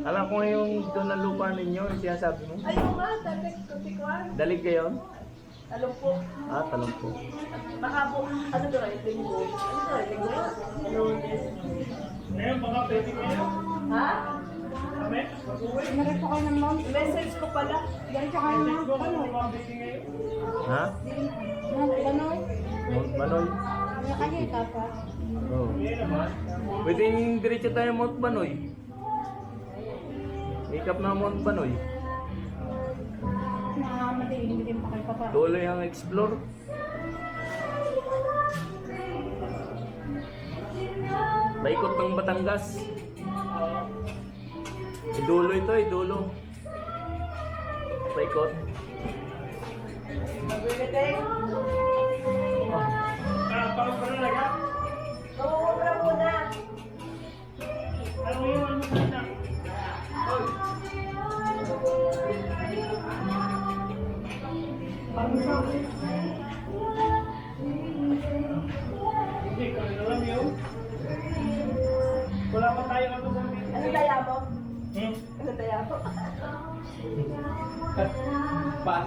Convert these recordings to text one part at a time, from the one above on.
Alam ko yung doon na lupa ninyo, yung sinasabi mo. Ay, oo nga, dalig ko, Tikwan. Dalig kayo? Talong po. Ah, talong po. Baka po, ano to kayo, linggo? Ano to kayo, linggo? Ano, Ngayon, baka pwede kayo. ha? Kami? Diretso kayo ng mount. Message ko pala. Diretso kayo ng Let's go mount. kung baka pwede ngayon. Ha? Mount Banoy. Mount Banoy? Wala kayo tapa. Oo. Ngayon naman. Pwedeng diretso tayo Mount Banoy. Ikap na Mount Banoy. Matiligin pa kayo papa. Tuloy ang explore. Baikot ng Batangas. Idulo ito, idulo. Baikot. Magbibigay. Parang pa talaga. Kumumura muna. Ano yung ano muna? Hindi, kami na lang yun. Wala pa tayo ano sa amin. Ano daya mo? Hmm? Ano daya mo? Pas.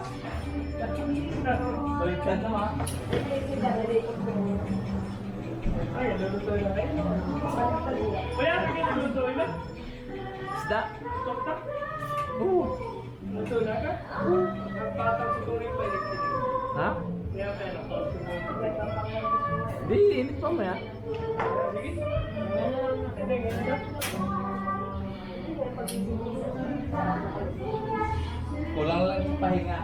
Balik ka na ma. Hindi ka nalikot ko. Ay, lulutoy na kayo. Kaya, lulutoy na. Isda. Stop na. Oo. Luto na ka? Nagpatang siguro yung balik. Ha? Kaya tayo na. Di, init pa maya. Sige. Hindi, ganyan na. Kulang lang yung pahinga.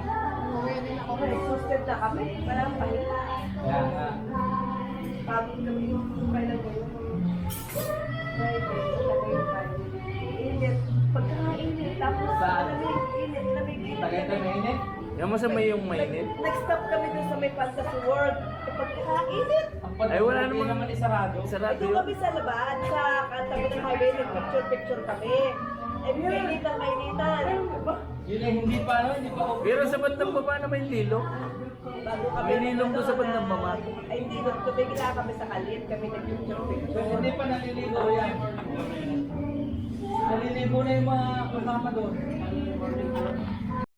Exhausted na kami. Walang pahinga. Kaya nga. Pagod kami yung kailan ko yung init. Pagkakainit. Tapos Saan? lamig, init, lamig, init. Tagay tayo mainit? Yung masama yung mainit. Nag-stop kami dun sa may Fantasy World. Pagkakainit. Ay, wala naman isarado. Ay, Sarado doon yun. kami sa labas, sa katabi ng highway, nag-picture-picture kami. Eh, mainit ang mainitan. Yun ay hindi pa, ano, hindi pa okay. Pero sa bandang baba na may nilo. Bago kami May nilong doon sa nagkaroon bandang na- baba. Ay, hindi doon. Tumigil na kami sa kalit. Kami nag-picture-picture. Hindi pa naliligo yan. Naliligo na yung mga kasama doon.